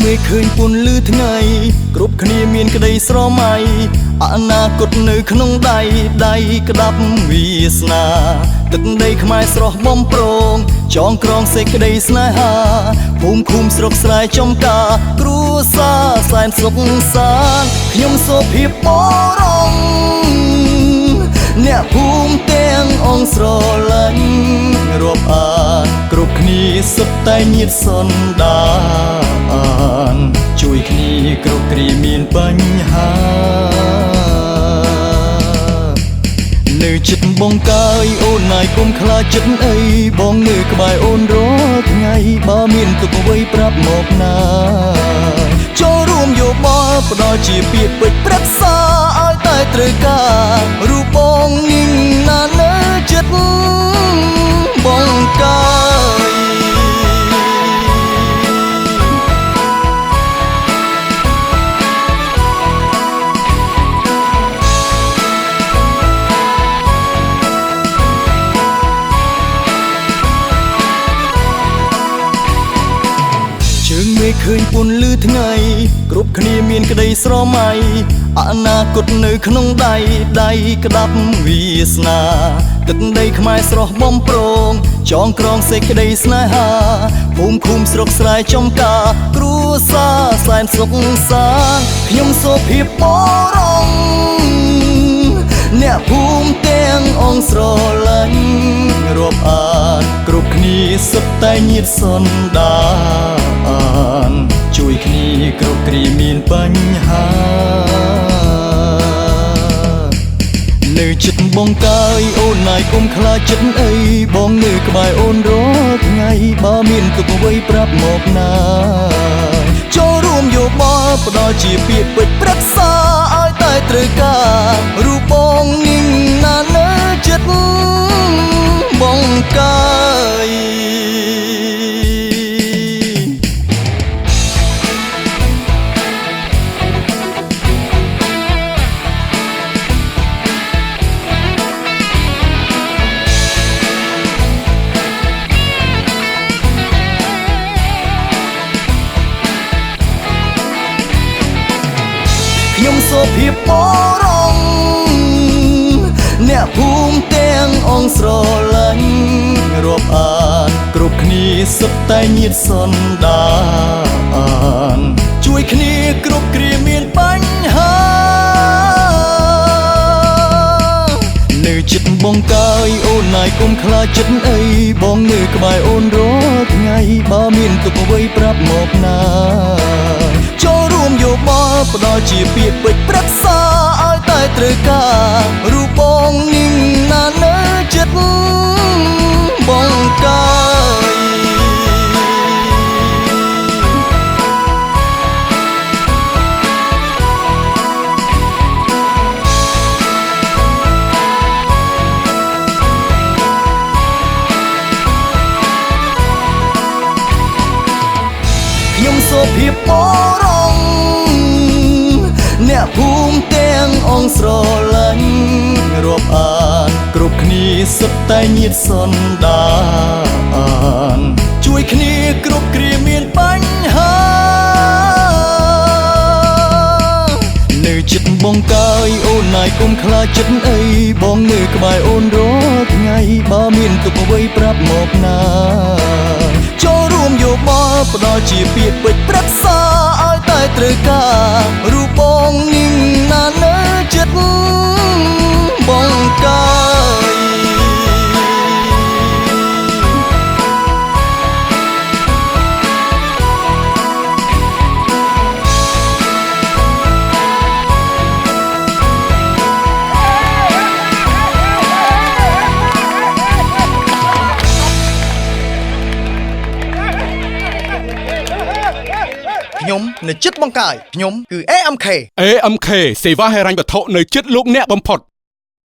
មេឃើញពន្លឺថ្ងៃគ្រប់គ្នាមានក្តីស្រមៃអនាគតនៅក្នុងដៃក្តាប់វាសនាទឹកដីខ្មែរស្រស់បំប្រងចងក្រងសេចក្តីស្នេហាភូមិឃុំស្រុកស្រែចំការគ្រួសារសែនសុខសាន្តខ្ញុំសូភាបរងអ្នកភូមិទាំងអង្គស្រឡាញ់រាប់អានគ្រប់គ្នាសុទ្ធតែញាតិសន្តានជួយគ្នាគ្រប់គ្រាមានបញ្ហានៅចិត្តបងកាយអូនណាយគុំខ្លាចចិត្តអីបងនៅក្បែរអូនរាល់ថ្ងៃបើមានទុកអ្វីប្រាប់មកណាចូលរួមយោបល់ផ្ដល់ជាពាក្យពេចន៍ប្រឹក្សាឲ្យតែត្រូវការរូបបងញញណានៅចិត្តបងកាយមេឃើញពន្លឺថ្ងៃគ្រប់គ្នាមានក្តីស្រមៃអនាគតនៅក្នុងដៃក្តាប់វាសនាទឹកដីខ្មែរស្រស់បំប្រងចងក្រងសេចក្តីស្នេហាភូមិឃុំស្រុកស្រែចំការគ្រួសារសែនសុខសាន្តខ្ញុំសូភាបរងអ្នកភូមិទាំងអង្គស្រឡាញ់រាប់អានគ្រប់គ្នាសុទ្ធតែញាតិសន្តានជួយគ្នាគ្រប់គ្រាមានបញ្ហានៅចិត្តបងកាយអូនណាយគុំខ្លាចចិត្តអីបងនៅក្បែរអូនរាល់ថ្ងៃបើមានទុកអ្វីប្រាប់មកណាចូលរួមយោបល់ផ្ដល់ជាពាក្យពេចន៍ប្រឹក្សាឲ្យតែត្រូវការរូបបងញញណានៅចិត្តបងកាយខ្ញុំសូភាបរងអ្នកភូមិទាំងអង្គស្រឡាញ់រាប់អានគ្រប់គ្នាសុទ្ធតែញាតិសន្តានជួយគ្នាគ្រប់គ្រាមានបញ្ហានៅចិត្តបងកាយអូនណាយគុំខ្លាចចិត្តអីបងនៅក្បែរអូនរាល់ថ្ងៃបើមានទុកអ្វីប្រាប់មកណាចូលរួមយោបល់ផ្ដល់ជាពាក្យពេចន៍ប្រឹក្សាឲ្យតែត្រូវការរូបបងញញណានៅចិត្តបងកាយខ្ញុំសូភាបរងអ្នកភូមិទាំងអង្គស្រឡាញ់រាប់អានគ្រប់គ្នាសុទ្ធតែញាតិសន្តានជួយគ្នាគ្រប់គ្រាមានបញ្ហានៅចិត្តបងកាយអូនណាយគុំខ្លាចចិត្តអីបងនៅក្បែរអូនរាល់ថ្ងៃបើមានទុកអ្វីប្រាប់មកណាចូលរួមយោបល់ផ្ដល់ជាពាក្យពេចន៍ប្រឹក្សាឲ្យតែត្រូវការរូបបងញញណានៅចិត្តបងកាយខ្ញុំនៅចិត្តបងកាយខ្ញុំគឺ AMK សេវាហិរញ្ញវត្ថុនៅចិត្តលោកអ្នកបំផុត